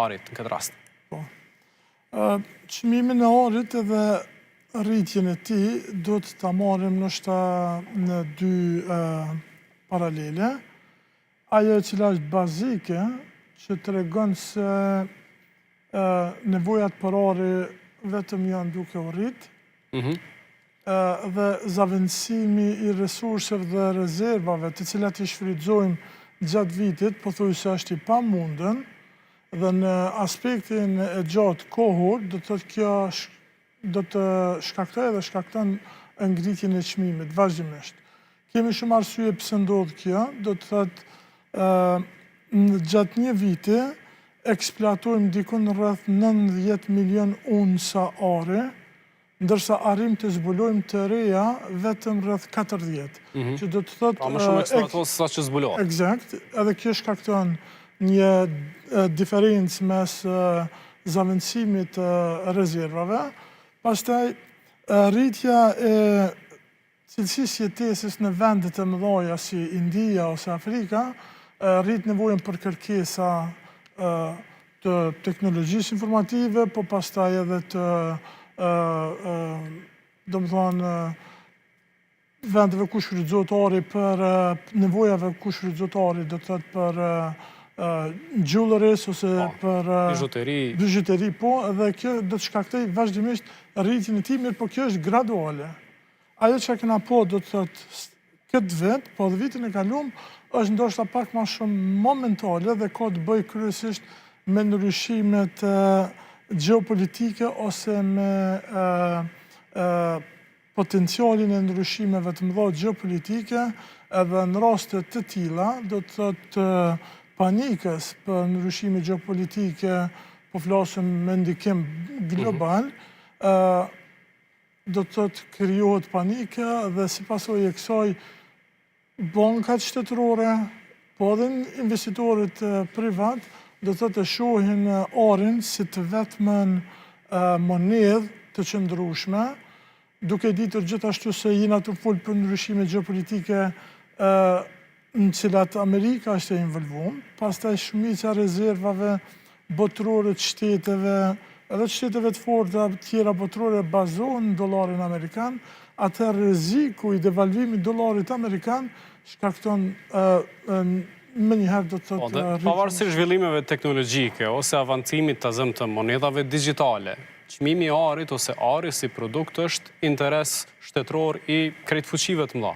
arit në këtë rast? Po. Çmimin e arit edhe rritjen e tij do të ta marrim ndoshta në dy paralele. Ajo e cila është bazike, që tregon se nevojat për ari vetëm janë duke u rrit, dhe zavendësimi i resurseve dhe rezervave të cilat i shfrytëzojmë gjatë vitit, pothuajse është i pamundën, dhe në aspektin e gjatë kohor, do të thotë kjo do të shkaktojë dhe shkakton ngritjen e çmimit vazhdimisht. Kemi shumë arsye pse ndodh kjo, do të thotë gjatë një viti eksploatojmë dikun rreth 90 milion unca ari, ndërsa arrim të zbulojmë të reja vetëm rreth 40. Që do të thotë Pra më shumë eksploatues se sa që zbulohet. Eksakt, edhe kjo shkakton një diferencë mes zavendësimit të rezervave. Pastaj rritja e cilësisë jetesës në vendet e mëdha si India ose Afrika rrit nevojën për kërkesa të teknologjisë informative, po pastaj edhe të domethënë vendeve ku shfrytëzohet ari për nevojave ku shfrytëzohet ari, do të thotë për jewelries ose për bijuteri, po, dhe kjo do të shkaktojë vazhdimisht rritjen e tij, mirë, po kjo është graduale. Ajo që kena po, do të thotë, këtë vit, po dhe vitin e kaluar, është ndoshta pak më shumë momentale dhe ka të bëjë kryesisht me ndryshimet gjeopolitike ose me potencialin e ndryshimeve të mëdha gjeopolitike, edhe në raste të tilla, do të thotë panikës për ndryshime gjeopolitike, po flasim me ndikim global, do të thotë krijohet panike dhe si pasojë e kësaj bankat shtetërore, po edhe investitorët privat, do të thotë shohin arin si të vetmen monedhë të qëndrueshme, duke ditur gjithashtu se jena të folë për ndryshime gjeopolitike në cilat Amerika është e involvuar, pastaj shumica rezervave botërore të shteteve, edhe shteteve të forta tjera botërore bazohen në dollarin amerikan, atë rreziku i devalvimit dollarit amerikan shkakton më njëherë do të thotë pavarësisht zhvillimeve teknologjike ose avancimit të zëm të monedhave digjitale, çmimi i arit ose ari si produkt është interes shtetëror i krejtfuqive të mëdha.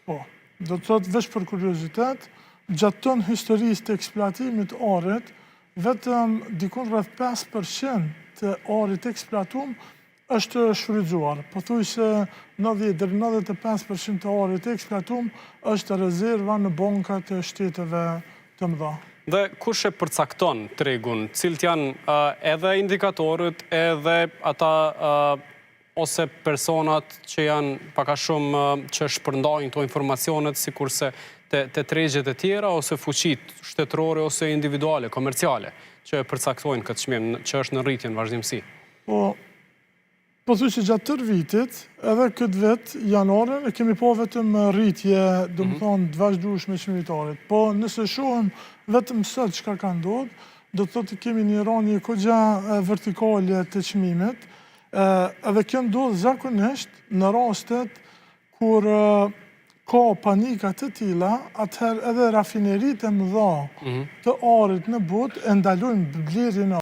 Po, do të thotë veç për kuriozitet, gjatë tonë historisë të eksploatimit të arit, vetëm dikun rreth 5% të arit eksploatuar është shfrytzuar. Pothuajse 90 deri 95% të arit eksploatuar është rezerva në bankat e shteteve të mëdha. Dhe kush e përcakton tregun, cilët janë edhe indikatorët, edhe ata ose personat që janë paka shumë që shpërndajnë këto informacionet, sikurse te tregjet e tjera, ose fuqit shtetërore ose individuale, komerciale, që e përcaktojnë këtë çmim, që është në rritje në vazhdimsi? Po thuaj që gjatë tërë vitit, edhe këtë vit, janarin, e kemi po vetëm rritje, do më thonë, të vazhdueshme çmimit të arit. Po nëse shohim vetëm sot çka ka ndodhur, do të thotë kemi një rënje kogja vertikale të çmimit, edhe kjo ndodh zakonisht në rastet kur ka panika të tilla, atëherë edhe rafineritë e mëdha të arit në botë e ndalojnë blerjen e